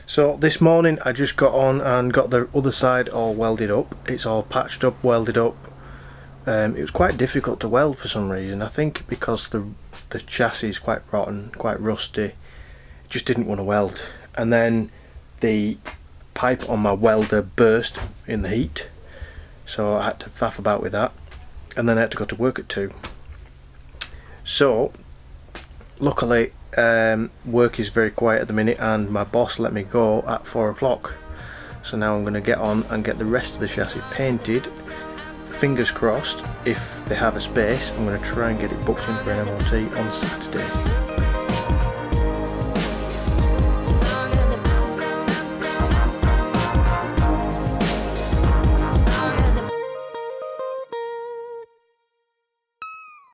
So this morning I just got on and got the other side all welded up. It's all patched up, welded up. It was quite difficult to weld for some reason. I think because the chassis is quite rotten, quite rusty. It just didn't want to weld. And then the pipe on my welder burst in the heat, so I had to faff about with that. And then I had to go to work at 2. So luckily work is very quiet at the minute, and my boss let me go at 4 o'clock. So now I'm going to get on and get the rest of the chassis painted. Fingers crossed, if they have a space, I'm going to try and get it booked in for an MOT on Saturday.